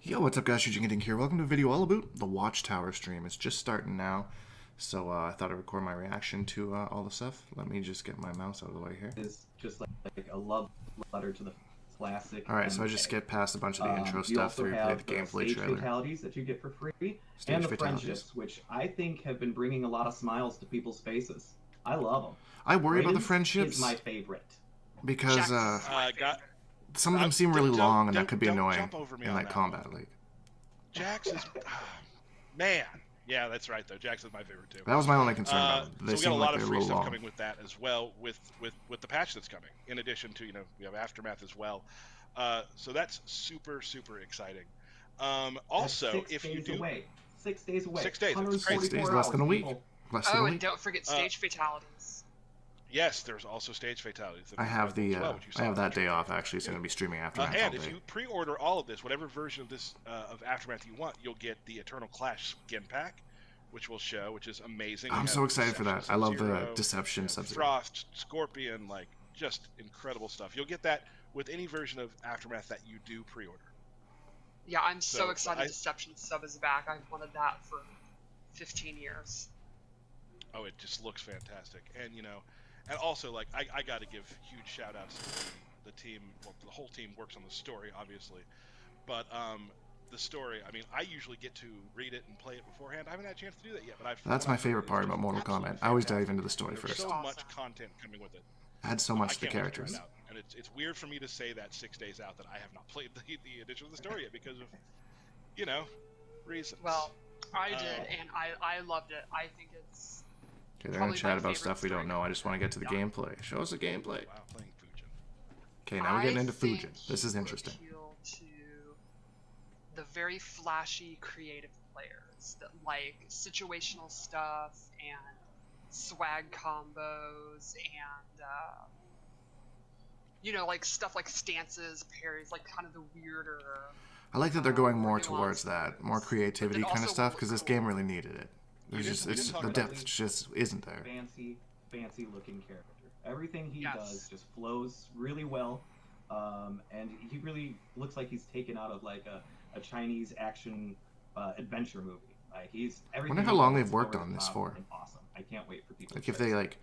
Yo, what's up guys, Shujinkydink here. Welcome to a video all about the Watchtower stream. It's just starting now, so I thought I'd record my reaction to all the stuff. Let me just get my mouse out of the way here. It's just like a love letter to the classic. Alright, so I just skipped past a bunch of the intro stuff to replay the gameplay stage trailer. Fatalities that you get for free, Stage and the fatalities. friendships, which I think have been bringing a lot of smiles to people's faces. I love them. I worry about the Raiden's friendships is my favorite. because some of them seem really long and that could be annoying in like combat league. Jax is man. Yeah, that's right though. Jax is my favorite too. That was my only concern about it. They so we got a seem lot like of they're a free little stuff long. coming with that as well, with the patch that's coming. In addition to, we have Aftermath as well. So that's super exciting. Also, if you do 6 days away. 6 days. It's 6 days, less than a week. Less than a week. And don't forget stage fatalities. Yes, there's also stage fatalities. I have the well, I have that day off actually, so I'm gonna be streaming Aftermath all and day. if you pre-order all of this, whatever version of this of Aftermath you want, you'll get the Eternal Clash skin pack, which will show, which is amazing. I'm so excited for that. I love the Deception Sub-Zero. Frost, Scorpion, like just incredible stuff. You'll get that with any version of Aftermath that you do pre-order. Yeah, I'm so excited Deception Sub is back. I've wanted that for 15 years. Oh, it just looks fantastic. And and also, like, I got to give huge shout outs to the team. Well, the whole team works on the story, obviously, but the story, I mean, I usually get to read it and play it beforehand. I haven't had a chance to do that yet, but That's my favorite part about Mortal Kombat. I always dive into the story There's first. so much content coming with it. Add so much to the I can't wait characters. try it out. And it's weird for me to say that 6 days out that I have not played the edition of the story yet because of, reasons. Well, I did, and I loved it. I think it's Okay, they're gonna probably chat my about favorite stuff we don't story. know. I just want to get to the gameplay. Show us the gameplay. Wow, playing Fujin. Okay, now we're getting into think Fujin. This is he will interesting. appeal to the very flashy, creative players that like situational stuff and swag combos and like stuff like stances, parries, like kind of the weirder. I like that they're going more nuanced towards that, more moves. creativity But then kind of also stuff, what because was this cool- game really needed it. It's talk the about depth just isn't there. Fancy looking character. Everything he Yes. does just flows really well, and he really looks like he's taken out of like a Chinese action adventure movie. Like he's everything. Wonder how he long does they've is worked over on the this top for. and awesome. I can't wait for people. Like to if try they this. like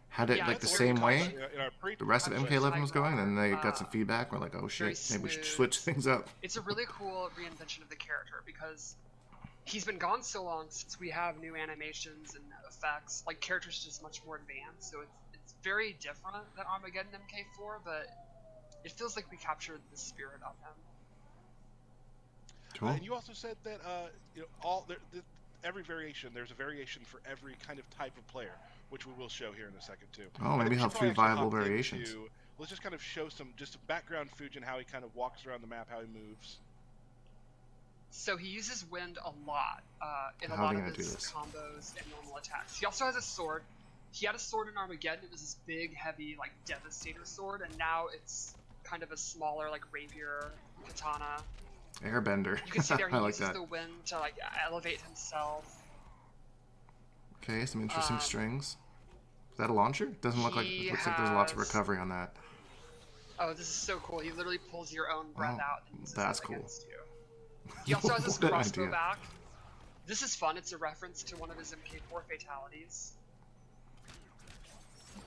had it Yeah, like the that's same what way, In our the rest of MK11 was going, then they got some Uh, feedback. We're like, oh very shit, maybe we should smooth. switch things up. It's a really cool reinvention of the character because he's been gone so long since we have new animations and effects. Like characters just much more advanced, so it's very different than Armageddon MK4, but it feels like we captured the spirit of him. Cool. And you also said that every variation, there's a variation for every kind of type of player, which we will show here in a second too. Oh, maybe We have should 3 probably actually viable hop variations. Let's just kind of show some background Fujin, how he kind of walks around the map, how he moves. So he uses wind a lot in a How are lot they of gonna do his this? combos and normal attacks. He also has a sword. He had a sword in Armageddon. It was this big, heavy, like Devastator sword, and now it's kind of a smaller, like rapier, katana. Airbender. You can see there he I like uses that. the wind to like elevate himself. Okay, some interesting strings. Is that a launcher? Doesn't look like. It he looks like there's lots of has- recovery on that. Oh, this is so cool. He literally pulls your own breath Oh, out and uses that's it cool. against you. He also has his What an crossbow idea. back. This is fun. It's a reference to one of his MK4 fatalities.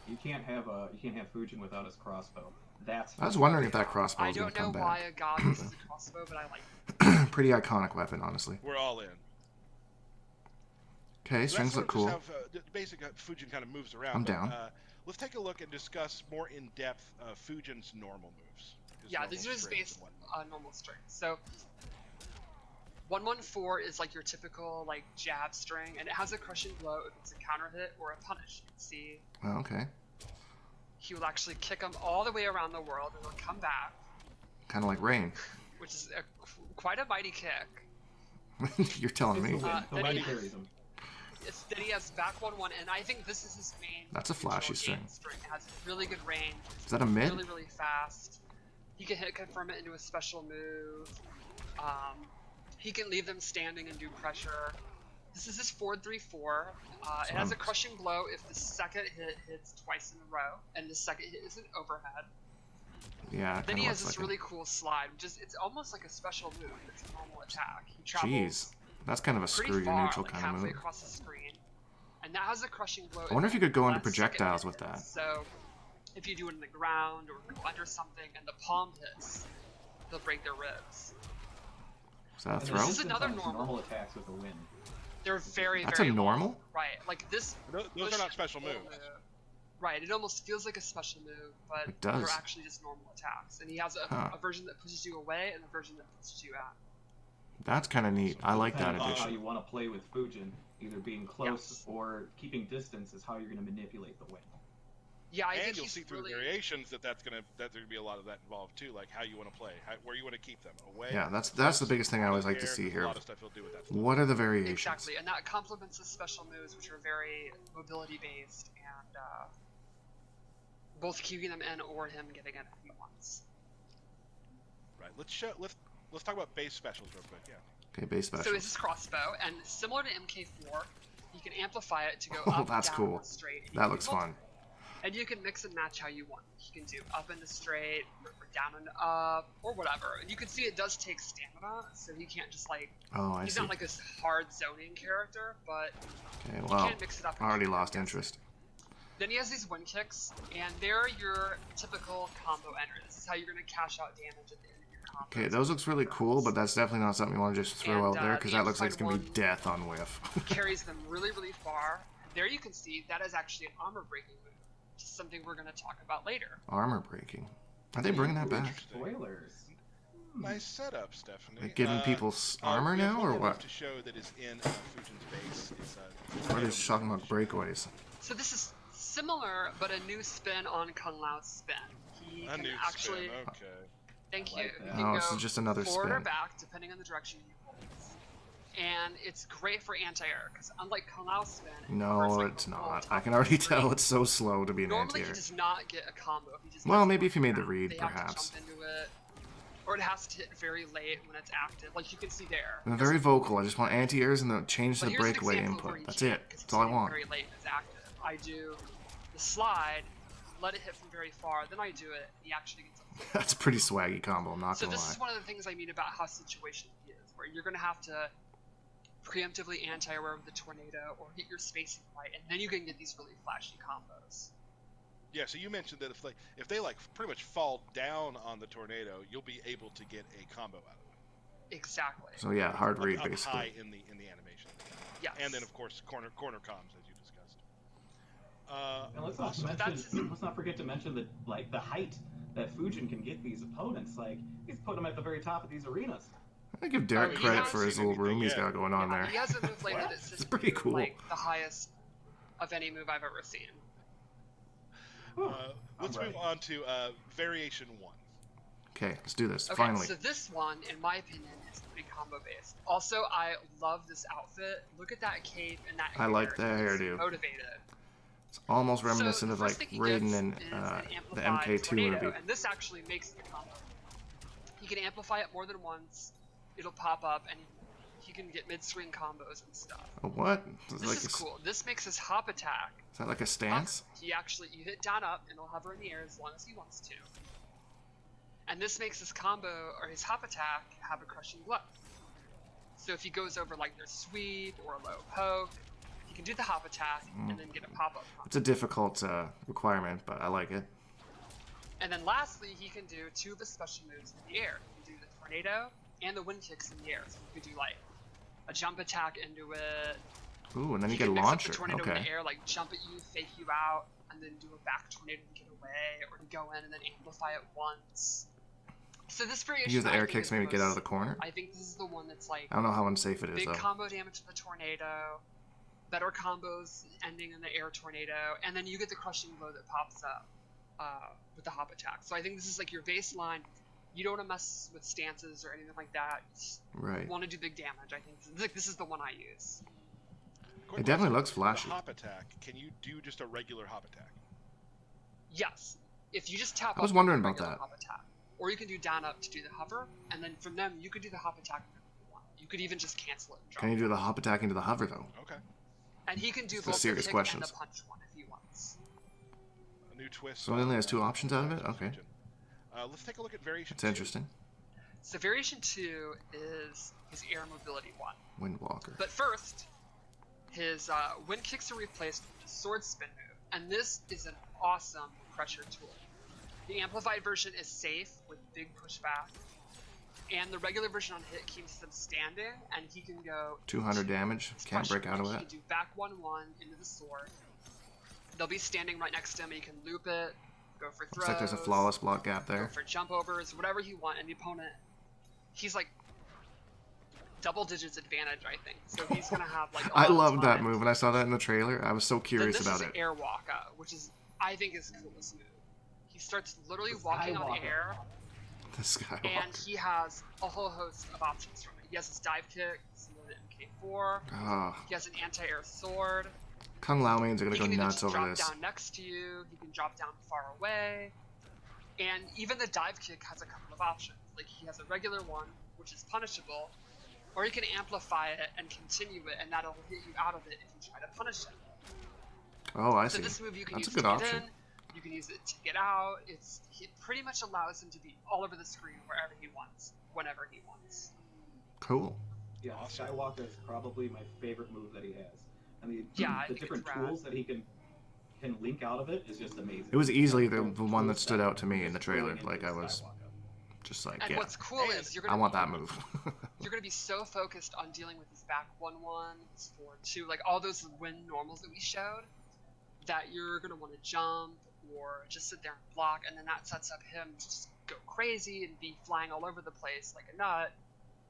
You can't have Fujin without his crossbow. That's. I was wondering if that crossbow I was gonna don't know come why back. a god uses a crossbow, but I like it. Pretty iconic weapon, honestly. We're all in. Okay, So strings that's look sort cool. of just how, the basic Fujin kind of moves around. I'm but, down. Let's take a look and discuss more in depth Fujin's normal moves. His Yeah, normal these are his strings base and whatnot. normal strings. So 114 is like your typical like jab string, and it has a crushing blow if it's a counter hit or a punish. You can see Oh, okay. he will actually kick him all the way around the world, and he'll come back, Kind of like Rain. which is quite a mighty kick. You're telling me. Uh, The then wind he has- carries him. Then he has back 1-1, and I think this is his main. That's a flashy neutral game string. It has really good range. Is that a mid? Really, really fast. He can hit confirm it into a special move. He can leave them standing and do pressure. This is his 4-3-4. It has a crushing blow if the second hit hits twice in a row, and the second hit is an overhead. Yeah, it Then kind he of has looks this like really cool slide. It's almost like a special move. It's a normal attack. He it. travels Jeez, that's kind of a pretty screw your far, neutral like kind of halfway move. across the screen, and that has a crushing blow. I wonder if you could go into less second projectiles with hit. that. So if you do it in the ground or go under something and the palm hits, they'll break their ribs. Is that a And throw? This is another sometimes normal. attacks with a win. They're very, That's very a normal? long. Right, like this. Those push are not and special pull moves. move, Right, it almost feels like a special move, but It does. they're actually just normal attacks. And he has a version that pushes you away and a version that pushes you out. That's kind of neat. I like that Depending on how addition. you want to play with Fujin, either being close Yes. or keeping distance is how you're going to manipulate the win. Yeah, I And think you'll he's see through really, the variations that there's gonna be a lot of that involved too, like how you want to play, where you want to keep them away. Yeah, that's the biggest thing I always like to see A here. lot of stuff he'll do with that stuff. What are the variations? Exactly, and that complements the special moves, which are very mobility based and both keeping them in or him getting it if he wants. Right. Let's talk about base specials real quick. Yeah. Okay, base So special. it's his crossbow, and similar to MK4, you can amplify it to go Oh, up, that's down, cool. or straight. and you That can looks do fun. multiple. And you can mix and match how you want. You can do up and straight, or down and up, or whatever. And you can see it does take stamina, so he can't just like. Oh, I He's see. not like a hard zoning character, but Okay, you well, can mix it up. I and already keep it lost guessing. interest. Then he has these wind kicks, and they're your typical combo ender. This is how you're going to cash out damage at the end of your combo. Okay, those looks really cool, but that's definitely not something you want to just throw And, out there, because the that looks like it's going to be amplified death on whiff. carries them really, really far. There you can see that is actually an armor breaking move, which is something we're going to talk about later. Armor breaking. Are they bringing that back? Interesting. Spoilers. Nice setup, Stephanie. Like giving people armor we have now, one or more move what? To show that is in Fujin's base is Or are they just talking about breakaways? So this is similar, but a new spin on Kung Lao's spin. He a can new actually. spin. Okay. Thank I you. like He that. can Oh, go so just another forward or spin. back, depending on the direction you hold. And it's great for anti-air, because unlike Kung Lao's spin, it No, covers, like, it's the full not. top I can of the already screen. tell it's so slow to be an Normally anti-air. he does not get a combo. He just Well, gets maybe if you made the down. read, They have perhaps. to jump into it, or it has to hit very late when it's active. Like you can see there. I'm very vocal. I just want anti-airs and the change But the here's an breakaway example of where input. you That's can't, it. 'cause That's all I it's want. very late when it's active. I do the slide, let it hit from very far, then I do it, and he actually gets a That's a pretty swaggy combo, I'm not So gonna this is lie. one of the things I mean about how situational he is, where you're going to have to preemptively anti-air with the tornado or hit your spacing right, and then you can get these really flashy combos. Yeah. So you mentioned that if they pretty much fall down on the tornado, you'll be able to get a combo out of it. Exactly. So yeah, hard read Up basically. high in the animation. Yes. And then of course corner comms as you discussed. And let's awesome. not forget to mention that the height that Fujin can get these opponents. Like he's put them at the very top of these arenas. I give Derek Oh, he credit has for his seen little room anything he's yet. got going on Yeah, there. he has a move like that What? that's It's pretty cool. like the highest of any move I've ever seen. Let's All move right. on to variation 1. Okay, let's do this. Okay, Finally. so this one, in my opinion, is pretty combo based. Also, I love this outfit. Look at that cape and that I like the He's hairdo. motivated. It's almost So reminiscent the of first like thing he Raiden gets and is an the amplified MK2 tornado, movie. and this actually makes the combo. He can amplify it more than once. It'll pop up, and he can get mid-swing combos and stuff. A what? Is, This like is a s- cool. This makes his hop attack. is that like a stance? He actually, you hit down up, and he'll hover in the air as long as he wants to. And this makes his combo, or his hop attack, have a crushing blow. So if he goes over like their sweep or a low poke, he can do the hop attack and then get a pop-up combo. It's a difficult requirement, but I like it. And then lastly, he can do 2 of his special moves in the air. He can do the tornado and the wind kicks in the air. So you could do like a jump attack into it. Ooh, and then you He get a can mix up launcher. the tornado in Okay. the air, like jump at you, fake you out, and then do a back tornado to get away, or to go in and then amplify it once. So this variation, Use the I air think, kicks, is the maybe get out of the most- corner. I think this is the one that's like I don't know how unsafe it is big though. combo damage to the tornado, better combos ending in the air tornado, and then you get the crushing blow that pops up with the hop attack. So I think this is like your baseline. You don't want to mess with stances or anything like that. Right. You want to do big damage. I think this is the one I use. Quick It definitely question. looks flashy. The hop attack. Can you do just a regular hop attack? Yes, if you just tap. I was up, wondering you can about regular that. Hop attack. Or you can do down up to do the hover, and then from them you could do the hop attack whenever you want. You could even just cancel it and drop. Can you do the hop attack into the hover though? Okay. And he can do These are both the serious kick questions. and the punch one if he wants. A new twist. So it only has 2 options out of it? Okay. Let's take a look at variation. It's interesting. So variation 2 is his air mobility one. Windwalker. But first, his wind kicks are replaced with the sword spin move, and this is an awesome pressure tool. The amplified version is safe with big pushback, and the regular version on hit keeps them standing, and he can go 200 damage. Can't break out of He that. can do back 1-1 into the sword. They'll be standing right next to him, and he can loop it, go for throws. Looks like there's a flawless block gap Go there. for jump overs, whatever he wants, and the opponent, he's like double digits advantage, I think. So he's gonna have like. I loved that move when I saw that in the trailer. I was so curious this about is it. Air Waka, which is I think is the coolest move. He starts literally walking on air, The Skywalker. and he has a whole host of options from it. He has his dive kick, similar to MK4. Oh, He has an anti-air sword. Kung Lao mains are gonna He go can even nuts just over drop this. down next to you. He can drop down far away. And even the dive kick has a couple of options. Like he has a regular one, which is punishable, or you can amplify it and continue it, and that'll hit you out of it if you try to punish it. Oh, I So see. this move you can That's a use good to option. get in, you can use it to get out. It pretty much allows him to be all over the screen wherever he wants, whenever he wants. Cool. Yeah, Awesome. Skywalker is probably my favorite move that he has. And the, Yeah, I the think different it's rad. tools that he can link out of it is just amazing. It was easily the Different one that tools stood out to me in the just going trailer. into Like, I was Skywalker. just like, And yeah, what's cool is you're gonna I want be- that move. You're gonna be so focused on dealing with his back 1-1, his forward 2, like all those win normals that we showed, that you're gonna want to jump or just sit there and block, and then that sets up him to just go crazy and be flying all over the place like a nut,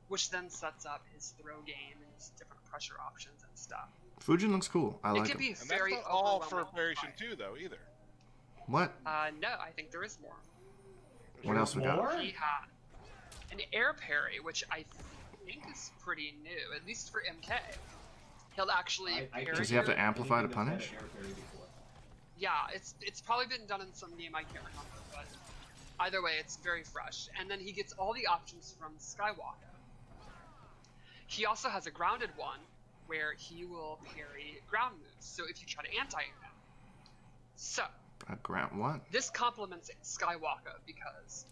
which then sets up his throw game and his different pressure options and stuff. Fujin looks cool. I It like can him. be And that's very not all for overwhelming. variation 2, though, either. What? No, I think there is more. What else we got? More? He had an air parry, which I think is pretty new, at least for MK. He'll actually I parry Does he have to your- amplify to Anything that's punish? had an air parry before. Yeah, it's probably been done in some game I can't remember, but either way, it's very fresh. And then he gets all the options from Skywalker. He also has a grounded one where he will parry ground moves. So if you try to anti-air him, so A ground what? this complements Skywalker because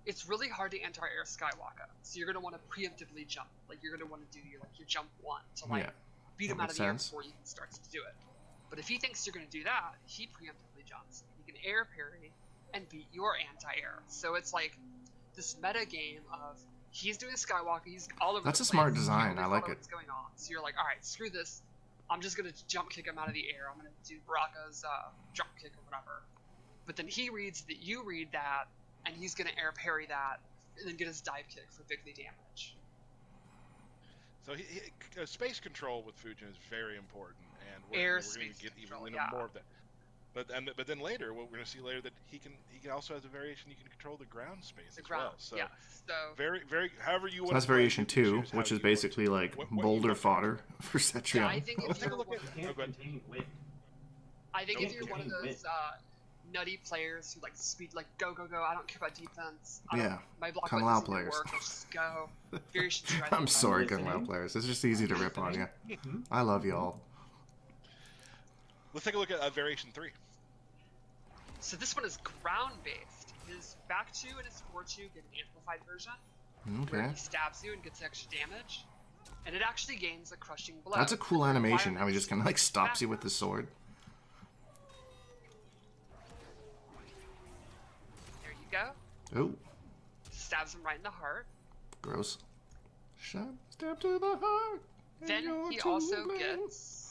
it's really hard to anti-air Skywalker. So you're gonna want to preemptively jump, like you're gonna want to do your your jump 1 to like Yeah, beat that him out makes of the air sense. before you can start to do it. But if he thinks you're going to do that, he preemptively jumps. He can air parry and beat your anti-air. So it's like this meta game of he's doing Skywalker, he's all over That's the a place. smart You design. only I like follow it. What's going on. So you're like, all right, screw this. I'm just going to jump kick him out of the air. I'm going to do Baraka's jump kick or whatever. But then he reads that you read that, and he's going to air parry that, and then get his dive kick for bigly damage. So space control with Fujin is very important, and Air we're going space to get even control, into yeah. more of that. But then later, what we're going to see later that he can also has a variation. You can control the ground space The as ground, well. So yeah. So very however you So want. that's to play, variation you can 2, choose how which is you want basically to. like What you boulder want to. fodder for yeah, Cetrion. I think Let's if take a you're look at. You can't Oh, go ahead. contain wind. I think if Don't you're one of contain those nutty players who like speed, like go, I don't care about defense. Yeah, My block Kung button Lao doesn't even players. work. Let's just go. Variation 2, I I'm think. sorry, listening. Kung Lao players. It's just easy to rip on you. Mhm. I love y'all. Let's take a look at variation 3. So this one is ground based. His back 2 and his forward 2 get an amplified version where Okay. he stabs you and gets extra damage, and it actually gains a crushing blow. That's a cool The animation, how he requirement just is kind of like stops you with back. the sword. There you go. Oh, Stabs him right in the heart. gross. Step to the heart. and Then you're he to also blame. gets.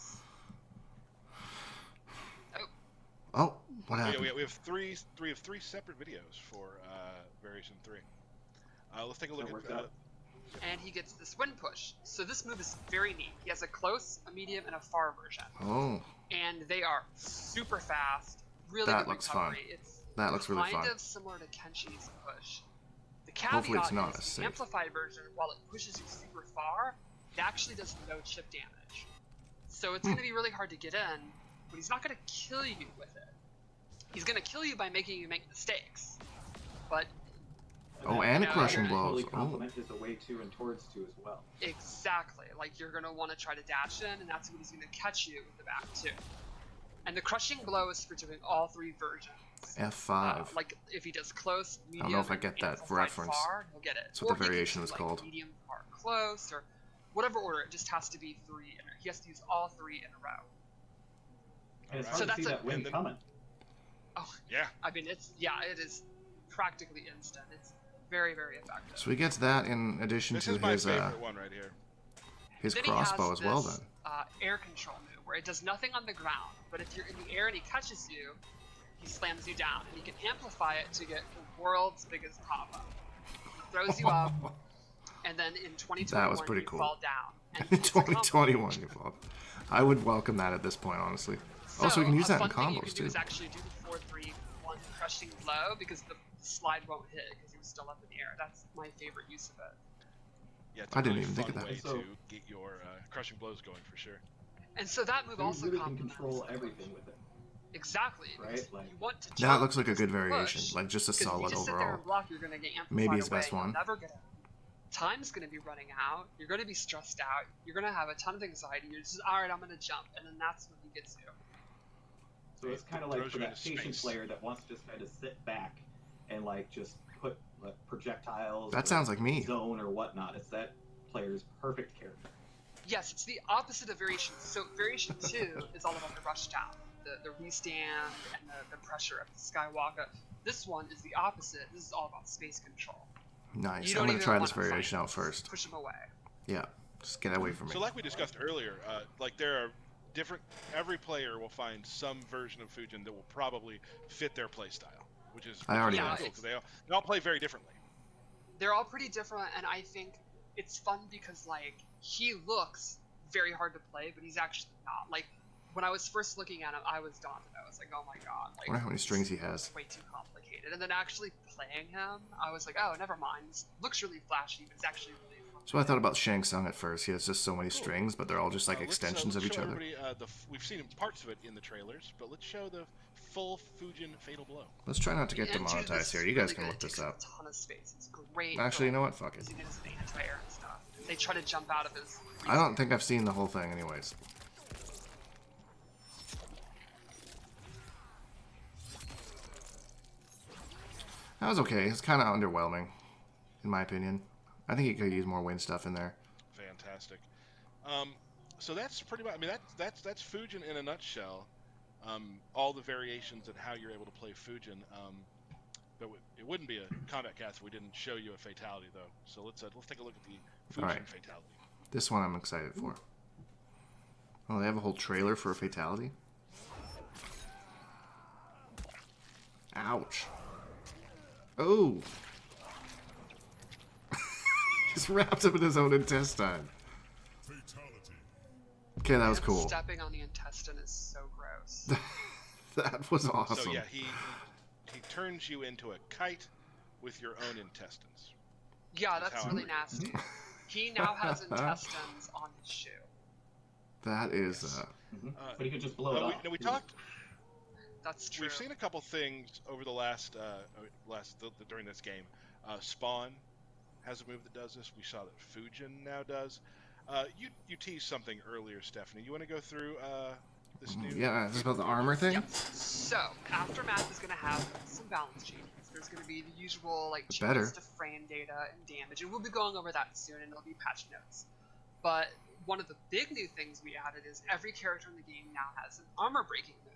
Oh, what Yeah, happened? we have three separate videos for variation 3. Let's take a look That works at. out. And he gets this wind push. So this move is very neat. He has a close, a medium, and a far version. Oh, And they are super fast, really That good looks fun. recovery. It's that looks really kind fun. of similar to Kenshi's push. The Hopefully it's caveat not is as the safe. amplified version, while it pushes you super far, it actually does no chip damage. So it's going to be really hard to get in, but he's not going to kill you with it. He's going to kill you by making you make mistakes. But Oh, that- and a that crushing can blows. Totally Oh. complement his away 2 and towards 2 as well. exactly, like you're going to want to try to dash in, and that's when he's going to catch you with the back too. And the crushing blow is for doing all 3 versions. F5. Like if he does close, medium, I don't know if I get that amplified reference. far, he'll get it. That's what Or the he can variation do, is like, called. medium, far, close, or whatever order. It just has to be 3. He has to use all 3 in a row. And it's Alright. hard So to see that's that win coming. Oh, Yeah. I mean, it is practically instant. It's very, very effective. So he gets that in addition This to is my his favorite one right here. his Then crossbow he as has well. this, Then air control move where it does nothing on the ground, but if you're in the air and he catches you, he slams you down, and he can amplify it to get the world's biggest pop-up. He throws you up, and then in 2021 That was pretty you cool. fall down. And in it's a combo. 2021, you flop. I would welcome that at this point, honestly. Also, we can use that in a fun thing you combos can do too. is actually do the 4-3-1 crushing blow because the slide won't hit because he was still up in the air. That's my favorite use of it. Yeah, it's I a didn't really even think fun of that. way So- to get your crushing blows going for sure. And so that move So you also really can complements control everything with it. Exactly. Right, because like- you want to That jump looks like a because good you variation, push. like just a Because if you solid just sit there overall. and block, you're going to get amplified Maybe his away. best one. You'll never get it. Time's going to be running out. You're going to be stressed out. You're going to have a ton of anxiety. You're just, all right, I'm going to jump. And then that's when he gets you. So it's kind of like Throws for you that into patient space. player that wants to just kind of sit back and like just put like, projectiles. That or sounds like me. Zone or whatnot. It's that player's perfect character. Yes, it's the opposite of variation. So variation 2 is all about the rush down, the restand, and the pressure of the skywalker. This one is the opposite. This is all about space control. Nice. You I'm don't gonna even try this wanna variation fight. out first. Push him away. Yeah, just get away from me. So like we discussed earlier, like there are different. Every player will find some version of Fujin that will probably fit their play style, which is I already really know. cool because they all play very differently. They're all pretty different, and I think it's fun because like he looks very hard to play, but he's actually not. Like when I was first looking at him, I was daunted. I was like, oh my god, I wonder how many strings he has. it's way too complicated. And then actually playing him, I was like, oh, never mind. This looks really flashy, but it's actually really fun. So I thought about Shang Tsung at first. He has just so many strings, but they're all just like Let's, extensions let's of each show other. everybody, we've seen parts of it in the trailers, but let's show the full Fujin Fatal Blow. Let's try not to get And two, demonetized this here. is You guys really can good. look It this takes up. A ton of space. It's great. Actually, you know what? Fuck it. Using it as an anti-air and stuff. They try to jump out of his. I don't think I've seen the whole thing, anyways. That was okay. It's kind of underwhelming, in my opinion. I think you could use more wind stuff in there. Fantastic. So that's pretty much. I mean, that's Fujin in a nutshell. All the variations and how you're able to play Fujin. But it wouldn't be a combat cast if we didn't show you a fatality, though. So let's take a look at the Fujin Alright. fatality. This one I'm excited for. Oh, they have a whole trailer for a fatality? Ouch. Oh! Just wrapped up in his own intestine. Okay, that was cool. Stepping on the intestine is so gross. That was awesome. So yeah, he turns you into a kite with your own intestines. Yeah, That's that's how really I'm- nasty. He now has intestines on his shoe. That is, But you could just blow it off. We talked. That's true. We've seen a couple things over the last during this game. Spawn has a move that does this. We saw that Fujin now does. You teased something earlier, Stephanie. You want to go through this new? yeah, is this about the armor thing? Yep. So, Aftermath is going to have some balance changes. There's going to be the usual like Better. changes to frame data and damage, and we'll be going over that soon, and it'll be patch notes. But one of the big new things we added is every character in the game now has an armor breaking move.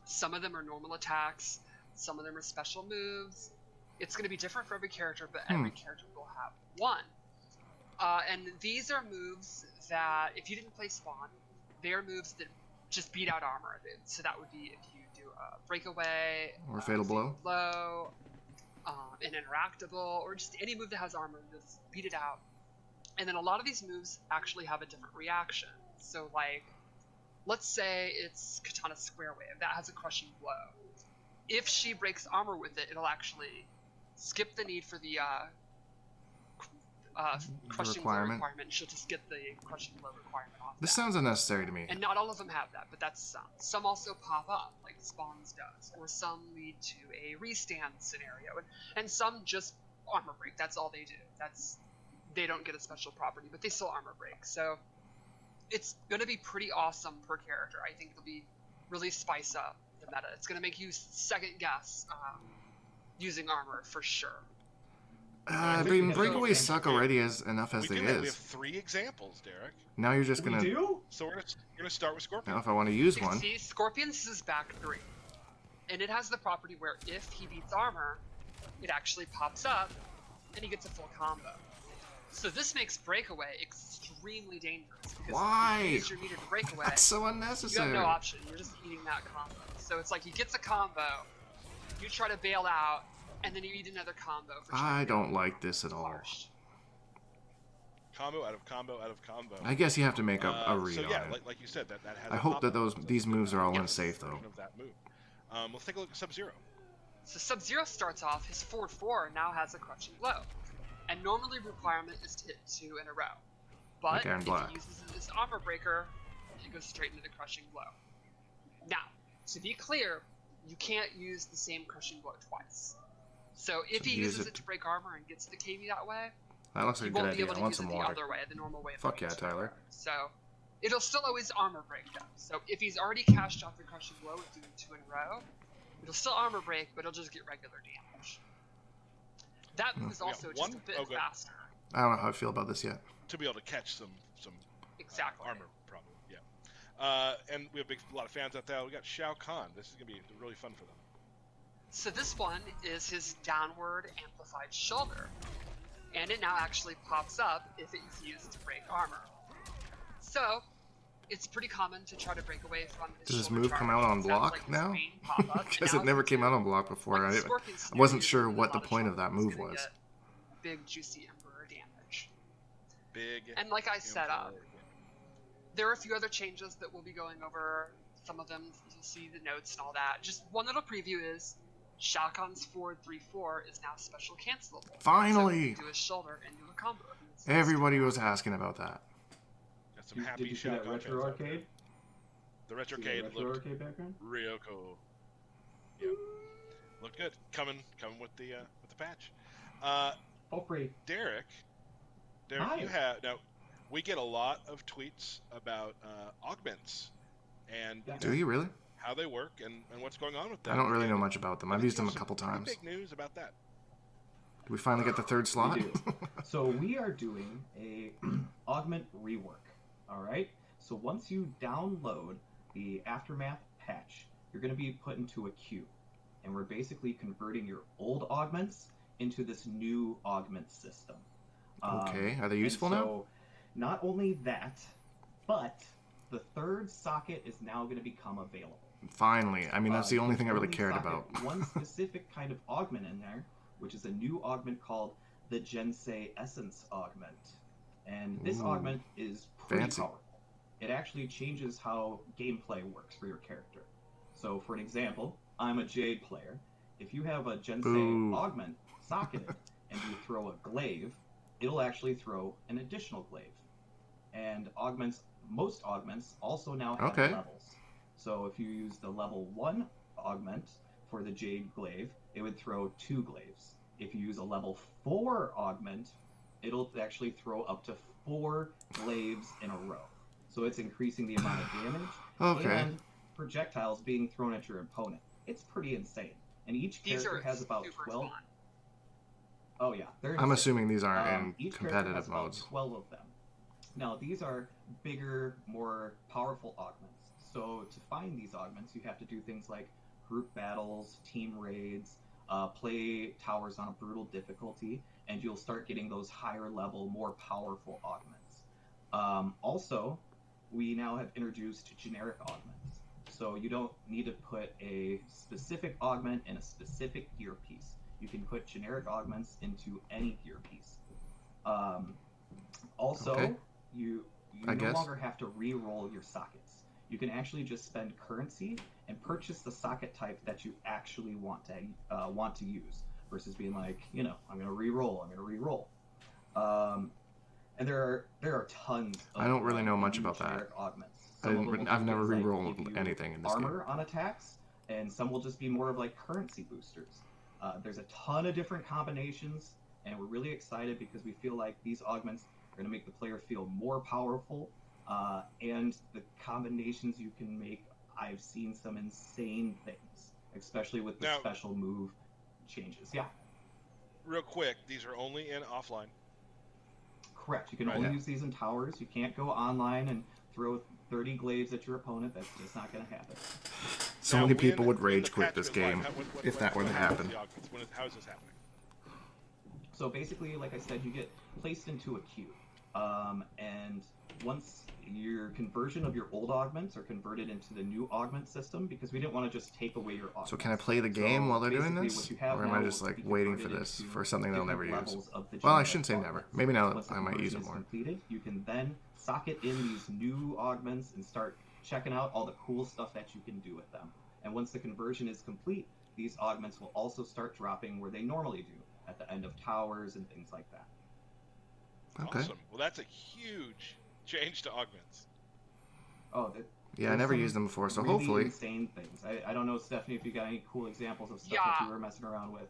Some of them are normal attacks, some of them are special moves. It's going to be different for every character, but every character will have one. And these are moves that, if you didn't play Spawn, they are moves that just beat out armor. So that would be if you do a breakaway, Or a fatal blow. blow, an interactable, or just any move that has armor, just beat it out. And then a lot of these moves actually have a different reaction. So like, let's say it's Katana Square Wave, that has a crushing blow. If she breaks armor with it, it'll actually skip the need for the crushing blow requirement. requirement. She'll just get the crushing blow requirement off. This that. sounds unnecessary to me. And not all of them have that, but that's some. Some also pop up, like Spawns does, or some lead to a restand scenario, and some just armor break. That's all they do. They don't get a special property, but they still armor break. So it's gonna be pretty awesome per character. I think it'll be really spice up the meta. It's going to make you second guess using armor for sure. I mean, breakaways suck already enough as they We have is. 3 examples, Derek. Now you're just We gonna. do? So we're gonna start with Scorpion. Now, if I want to use You can one, see Scorpion's is back 3. And it has the property where if he beats armor, it actually pops up and he gets a full combo. So this makes breakaway extremely dangerous. Because Why? if you use your meter to breakaway, that's so you unnecessary. have no option. You're just eating that combo. So it's like he gets a combo, you try to bail out, and then you eat another combo. For I don't like this at all. harsh. Combo out of combo out of combo. I guess you have to make a read So on yeah, it. like you said, that has. I a hope that pop-up. these moves are all Yeah, unsafe though. version of that move. Let's take a look at Sub-Zero. So Sub-Zero starts off, his forward 4 now has a crushing blow. And normally requirement is to hit 2 in a row. But Like Aaron if Black. he uses his armor breaker, it goes straight into the crushing blow. Now, to be clear, you can't use the same crushing blow twice. So if So he use uses it. it to break armor and gets the KV that way, That looks you like a good won't be idea. able I to want use some it the water. other way, the normal way. of Fuck doing yeah, it. Tyler. So it'll still always armor break though. So if he's already cashed off the crushing blow with doing 2 in a row, it'll still armor break, but it'll just get regular damage. That move is We got also just one- a bit oh, good. faster. I don't know how I feel about this yet. To be able to catch some Exactly. armor, probably. Yeah. And we have a lot of fans out there. We got Shao Kahn. This is gonna be really fun for them. So this one is his downward amplified shoulder. And it now actually pops up if it's used to break armor. So, it's pretty common to try to break away from his Does this shoulder move come charge. out on Sounds block like his now? main pop-up, and Because now it never it's came out into- on block before. like the I Scorpion Snare wasn't user sure with a what lot the of point of trouble that is move gonna was. get Big juicy Emperor damage. Big. And like I said, Emperor. there are a few other changes that we'll be going over. Some of them, you'll see the notes and all that. Just one little preview is Shao Kahn's forward 3-4 is now special cancelable. Finally! So do his shoulder and do a combo. Everybody was asking about that. Got some happy Did you see Shao that Kahn retro fans out there. arcade? The retro See the arcade retro looked arcade background? real cool. Yeah, looked good. Coming with the patch. All free. Derek, Hi. you have now. We get a lot of tweets about augments and Yeah. Do you really? how they work and what's going on with them. I don't really And know much about them. I I've think used them a there's couple some pretty times. Big news about that. Did we finally get the third slot? We do. So we are doing a augment rework. All right. So once you download the Aftermath patch, you're going to be put into a queue, and we're basically converting your old augments into this new augment system. Okay, are they and useful now? so not only that, but the third socket is now going to become available. Finally. I mean, that's the only you thing I really only cared socket about. One specific kind of augment in there, which is a new augment called the Gensei Essence Augment. And this Ooh, augment is pretty fancy. powerful. It actually changes how gameplay works for your character. So, for an example, I'm a Jade player. If you have a Gensei Boo. augment socketed and you throw a glaive, it'll actually throw an additional glaive. And most augments also now have Okay. levels. So if you use the level 1 augment for the Jade Glaive, it would throw 2 glaives. If you use a level 4 augment, it'll actually throw up to 4 glaives in a row. So it's increasing the amount of damage Okay. and projectiles being thrown at your opponent. It's pretty insane. And each These character are has about super 12. fun. Oh yeah, they're I'm insane. assuming these aren't in Each character has competitive about modes. 12 of them. Now, these are bigger, more powerful augments. So to find these augments, you have to do things like group battles, team raids, play towers on a brutal difficulty, and you'll start getting those higher level, more powerful augments. Also, we now have introduced generic augments. So you don't need to put a specific augment in a specific gear piece. You can put generic augments into any gear piece. Also, Okay. you I no guess. longer have to re-roll your sockets. You can actually just spend currency and purchase the socket type that you actually want to use, versus being like, I'm gonna re-roll. And there are tons. Of I don't really know much new about that. generic augments. I Some of didn't them re- will I've do never things like re-rolled give you anything in this game. armor on attacks, and some will just be more of like currency boosters. There's a ton of different combinations, and we're really excited because we feel like these augments are going to make the player feel more powerful, and the combinations you can make I've seen some insane things, especially with the Now- special move changes. Yeah, Real quick, these are only in offline. correct. You can Right. only Yeah. use these in towers. You can't go online and throw 30 glaives at your opponent. That's just not going to happen. So Now, many when- people would in rage the quit this patch goes live, game how- if that were to what happens happen. the augments? How is this happening? So basically, like I said, you get placed into a queue. And once your conversion of your old augments are converted into the new augment system, because we didn't want to just take away your augments. So can I play the game So while they're doing basically this? what you have Or am I now just will like be waiting for converted this, into for something they'll never different use? levels of the Well, I genetic shouldn't say never. augments. Maybe now Once the I might use conversion it is more. completed, you can then socket in these new augments and start checking out all the cool stuff that you can do with them. And once the conversion is complete, these augments will also start dropping where they normally do, at the end of towers and things like that. Okay. Awesome. Well, that's a huge change to augments. Oh, Yeah, I there's never some used them before, so really hopefully. insane things. I don't know, Stephanie, if you got any cool examples of stuff Yeah. that you were messing around with.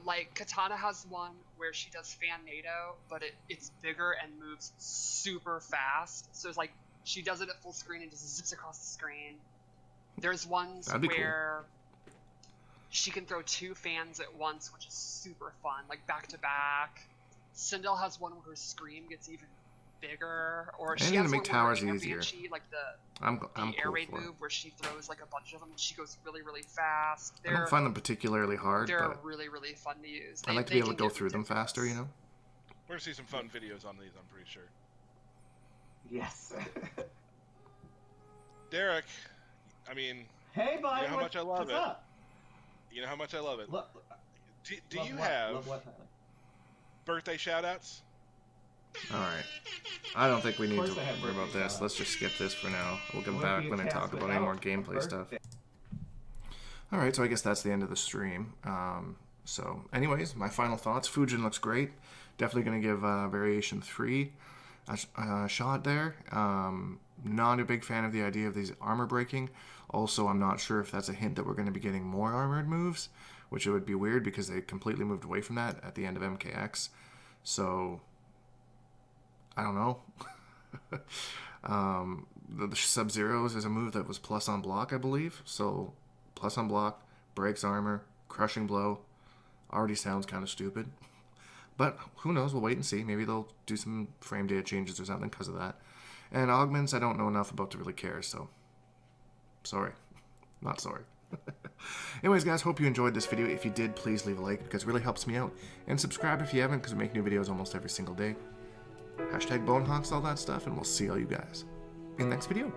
Like Katana has one where she does fan NATO, but it's bigger and moves super fast. So it's like she does it at full screen and just zips across the screen. There's ones That'd be cool. where she can throw 2 fans at once, which is super fun, like back to back. Sindel has one where her scream gets even bigger, or I she need has to make one towers where easier. Banshee, like the I'm air cool raid for it. move where she throws like a bunch of them and she goes really, really fast. I don't find them particularly hard, They're but really, really fun to use. I like to They be able to can go get through them faster, you know? We're gonna see some fun videos on these, I'm pretty sure. Yes. Derek, I mean, Hey, buddy. You know how much I love what's it. up? you know how much I love it. Look, Do love you what? have Love what, Tyler? birthday shout-outs? Alright. I don't think we need Of course I to have worry about birthday this. shout-outs. Let's just skip this for now. We'll come Wouldn't back be a when I cast talk about any more without a gameplay stuff. birthday. Alright, so I guess that's the end of the stream. So, anyways, my final thoughts. Fujin looks great. Definitely going to give Variation 3 a shot there. Not a big fan of the idea of these armor breaking. Also, I'm not sure if that's a hint that we're going to be getting more armored moves, which it would be weird because they completely moved away from that at the end of MKX. So, I don't know. The Sub-Zeros is a move that was plus on block, I believe. So, plus on block, breaks armor, crushing blow. Already sounds kind of stupid. But who knows? We'll wait and see. Maybe they'll do some frame data changes or something because of that. And augments, I don't know enough about to really care, so sorry. Not sorry. Anyways, guys, hope you enjoyed this video. If you did, please leave a like because it really helps me out. And subscribe if you haven't because we make new videos almost every single day. Hashtag Bonehawks, all that stuff, and we'll see all you guys in the next video.